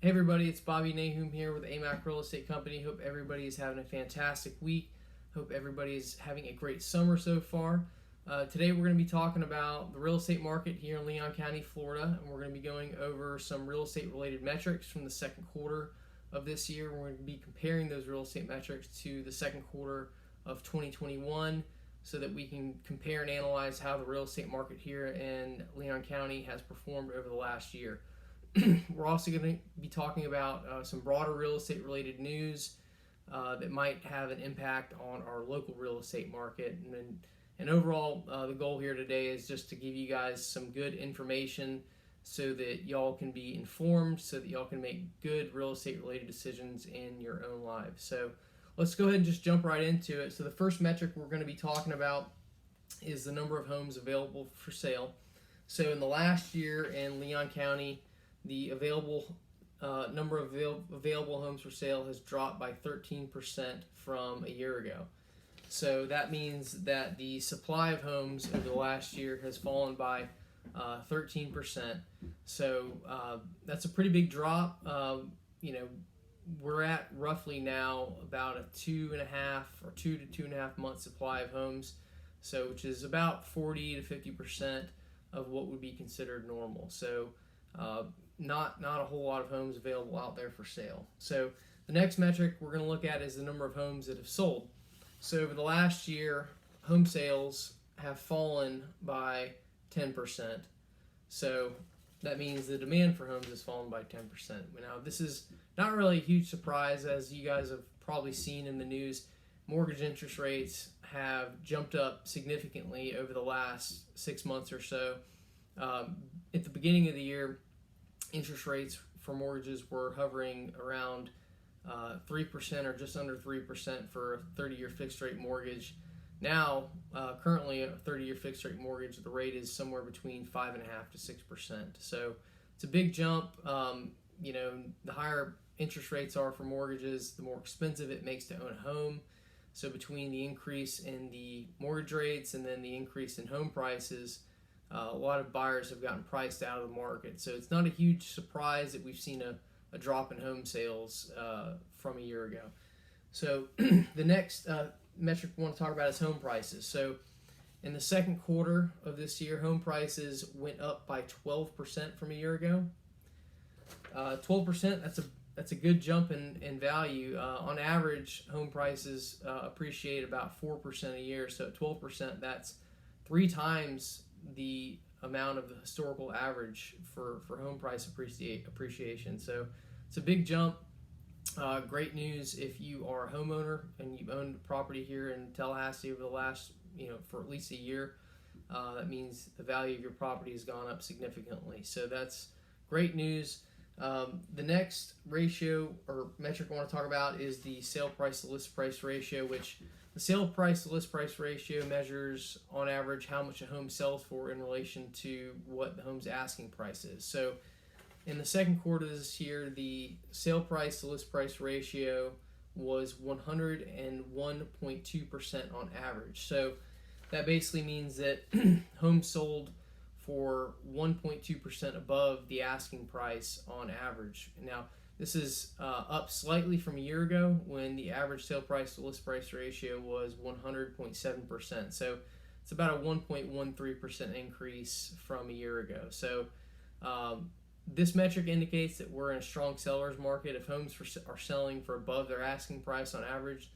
Hey everybody, it's Bobby Nahum here with AMAC Real Estate Company. Hope everybody is having a fantastic week. Hope everybody is having a great summer so far. Today we're going to be talking about the real estate market here in Leon County, Florida, and we're going to be going over some real estate related metrics from the second quarter of this year. We're going to be comparing those real estate metrics to the second quarter of 2021 so that we can compare and analyze how the real estate market here in Leon County has performed over the last year. We're also going to be talking about some broader real estate related news that might have an impact on our local real estate market. And overall, the goal here today is just to give you guys some good information so that y'all can be informed, so that y'all can make good real estate related decisions in your own lives. So let's go ahead and just jump right into it. So the first metric we're going to be talking about is the number of homes available for sale. So in the last year in Leon County, the available number of available homes for sale has dropped by 13% from a year ago. So that means that the supply of homes over the last year has fallen by 13%. So that's a pretty big drop. We're at roughly now about a 2.5 or 2 to 2.5 month supply of homes. So which is about 40 to 50% of what would be considered normal. So not a whole lot of homes available out there for sale. So the next metric we're going to look at is the number of homes that have sold. So over the last year, home sales have fallen by 10%. So that means the demand for homes has fallen by 10%. Now this is not really a huge surprise, as you guys have probably seen in the news. Mortgage interest rates have jumped up significantly over the last 6 months or so. At the beginning of the year, interest rates for mortgages were hovering around 3% or just under 3% for a 30-year fixed rate mortgage. Now, currently a 30-year fixed rate mortgage, the rate is somewhere between 5.5% to 6%. So it's a big jump. The higher interest rates are for mortgages, the more expensive it makes to own a home. So between the increase in the mortgage rates and then the increase in home prices, a lot of buyers have gotten priced out of the market. So it's not a huge surprise that we've seen a drop in home sales from a year ago. So the next metric we want to talk about is home prices. So in the second quarter of this year, home prices went up by 12% from a year ago. 12%, that's a good jump in value. On average, home prices appreciate about 4% a year. So at 12%, that's 3 times the amount of the historical average for home price appreciation. So it's a big jump. Great news if you are a homeowner and you've owned property here in Tallahassee over the last, for at least a year. That means the value of your property has gone up significantly. So that's great news. The next ratio or metric I want to talk about is the sale price to list price ratio, which the sale price to list price ratio measures on average how much a home sells for in relation to what the home's asking price is. So in the second quarter of this year, the sale price to list price ratio was 101.2% on average. So that basically means that homes sold for 1.2% above the asking price on average. Now, this is up slightly from a year ago when the average sale price to list price ratio was 100.7%. So it's about a 1.13% increase from a year ago. So this metric indicates that we're in a strong seller's market. If homes are selling for above their asking price on average,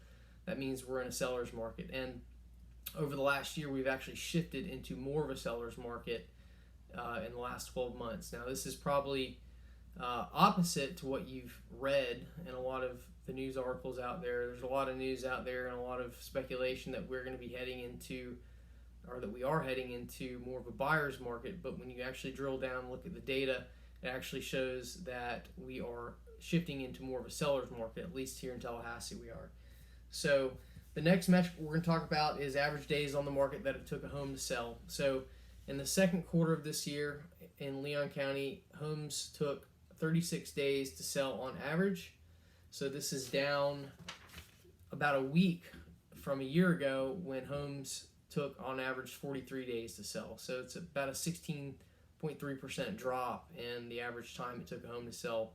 that means we're in a seller's market. And over the last year, we've actually shifted into more of a seller's market in the last 12 months. Now, this is probably opposite to what you've read in a lot of the news articles out there. There's a lot of news out there and a lot of speculation that we're going to be heading into, or that we are heading into, more of a buyer's market. But when you actually drill down and look at the data, it actually shows that we are shifting into more of a seller's market, at least here in Tallahassee we are. So the next metric we're going to talk about is average days on the market that it took a home to sell. So in the second quarter of this year in Leon County, homes took 36 days to sell on average. So this is down about a week from a year ago when homes took on average 43 days to sell. So it's about a 16.3% drop in the average time it took a home to sell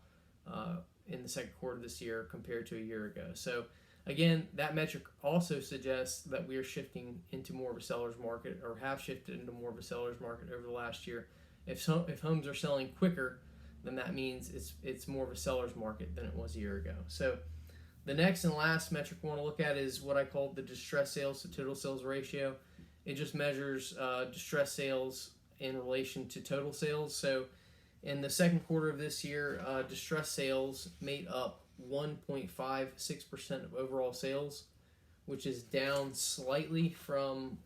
in the second quarter this year compared to a year ago. So again, that metric also suggests that we are shifting into more of a seller's market, or have shifted into more of a seller's market over the last year. If homes are selling quicker, then that means it's more of a seller's market than it was a year ago. So the next and last metric we want to look at is what I call the distressed sales to total sales ratio. It just measures distressed sales in relation to total sales. So in the second quarter of this year, distressed sales made up 1.56% of overall sales, which is down slightly from,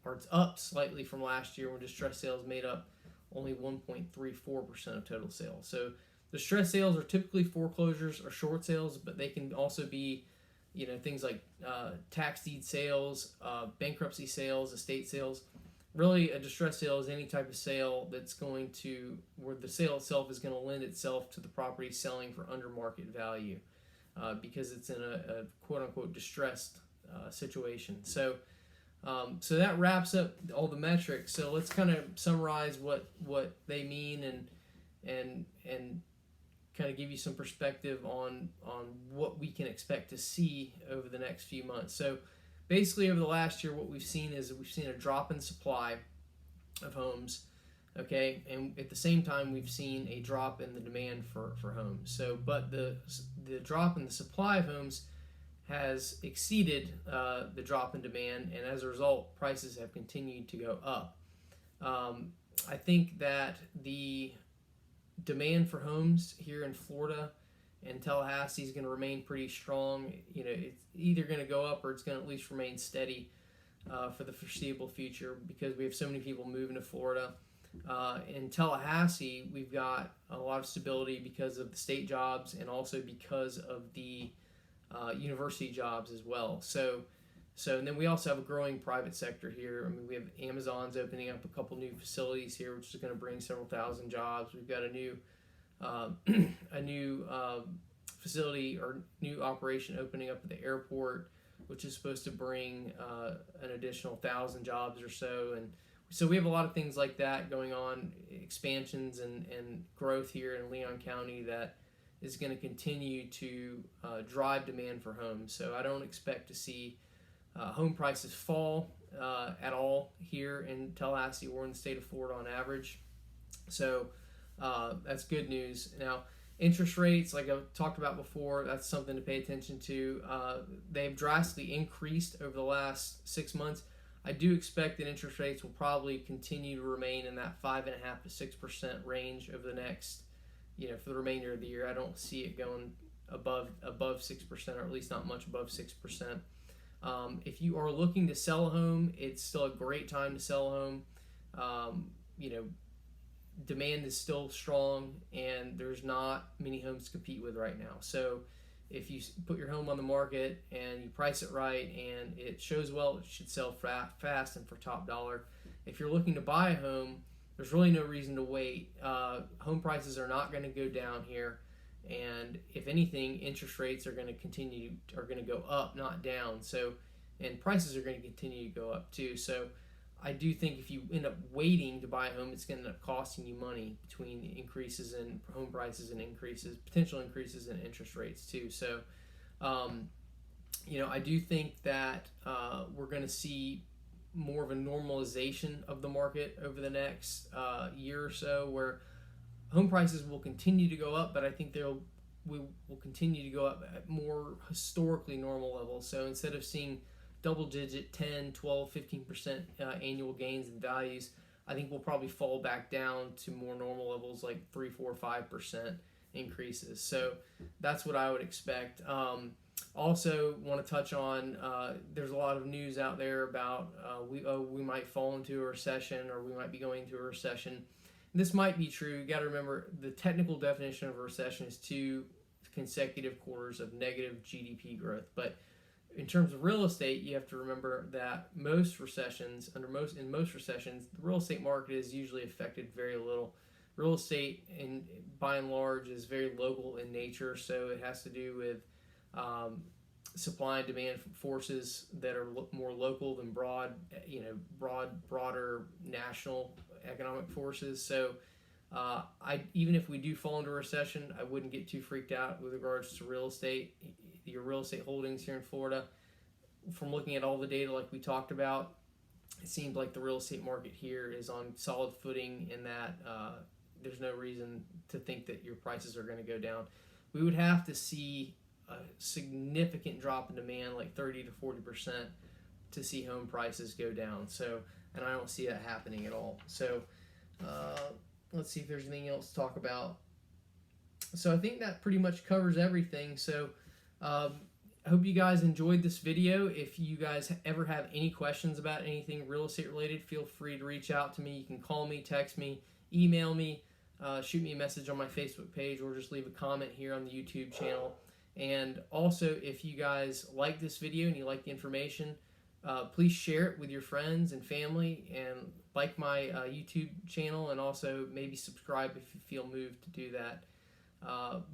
or it's up slightly from last year when distressed sales made up only 1.34% of total sales. So distressed sales are typically foreclosures or short sales, but they can also be, things like tax deed sales, bankruptcy sales, estate sales. Really, a distressed sale is any type of sale that's going to, where the sale itself is going to lend itself to the property selling for under market value, because it's in a quote unquote distressed situation. So that wraps up all the metrics. So let's kind of summarize what they mean and kind of give you some perspective on what we can expect to see over the next few months. So basically, over the last year, what we've seen is we've seen a drop in supply of homes, okay, and at the same time, we've seen a drop in the demand for homes. So, but the drop in the supply of homes has exceeded the drop in demand, and as a result, prices have continued to go up. I think that the demand for homes here in Florida and Tallahassee is going to remain pretty strong. It's either going to go up or it's going to at least remain steady for the foreseeable future, because we have so many people moving to Florida. In Tallahassee, we've got a lot of stability because of the state jobs and also because of the university jobs as well. So and then we also have a growing private sector here. I mean, we have Amazon's opening up a couple new facilities here, which is going to bring several thousand jobs. We've got a new facility or new operation opening up at the airport, which is supposed to bring an additional 1,000 jobs or so. And so we have a lot of things like that going on, expansions and growth here in Leon County that is going to continue to drive demand for homes. So I don't expect to see home prices fall at all here in Tallahassee or in the state of Florida on average. So that's good news. Now, interest rates, like I've talked about before, that's something to pay attention to. They've drastically increased over the last 6 months. I do expect that interest rates will probably continue to remain in that 5.5% to 6% range over the next, for the remainder of the year. I don't see it going above 6%, or at least not much above 6%. If you are looking to sell a home, it's still a great time to sell a home. Demand is still strong, and there's not many homes to compete with right now. So if you put your home on the market and you price it right and it shows well, it should sell fast and for top dollar. If you're looking to buy a home, there's really no reason to wait. Home prices are not going to go down here. And if anything, interest rates are going to go up, not down. So, and prices are going to continue to go up too. So I do think if you end up waiting to buy a home, it's going to end up costing you money between increases in home prices and potential increases in interest rates too. So, I do think that we're going to see more of a normalization of the market over the next year or so, where home prices will continue to go up, but I think we will continue to go up at more historically normal levels. So instead of seeing double-digit 10, 12, 15% annual gains in values, I think we'll probably fall back down to more normal levels like 3, 4, 5% increases. So that's what I would expect. Also want to touch on, there's a lot of news out there about we might fall into a recession, or we might be going into a recession. This might be true. You got to remember, the technical definition of a recession is 2 consecutive quarters of negative GDP growth. But in terms of real estate, you have to remember that in most recessions, the real estate market is usually affected very little. Real estate, by and large, is very local in nature, so it has to do with supply and demand forces that are more local than broader national economic forces. So Even if we do fall into a recession, I wouldn't get too freaked out with regards to real estate, your real estate holdings here in Florida. From looking at all the data like we talked about, it seems like the real estate market here is on solid footing, and that there's no reason to think that your prices are going to go down. We would have to see a significant drop in demand, like 30 to 40%, to see home prices go down. So, and I don't see that happening at all. So, let's see if there's anything else to talk about. So I think that pretty much covers everything. So, I hope you guys enjoyed this video. If you guys ever have any questions about anything real estate related, feel free to reach out to me. You can call me, text me, email me, shoot me a message on my Facebook page, or just leave a comment here on the YouTube channel. And also, if you guys like this video and you like the information, please share it with your friends and family, and like my YouTube channel, and also maybe subscribe if you feel moved to do that.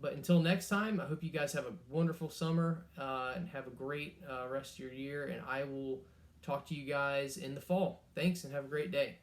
But until next time, I hope you guys have a wonderful summer and have a great rest of your year, and I will talk to you guys in the fall. Thanks, and have a great day.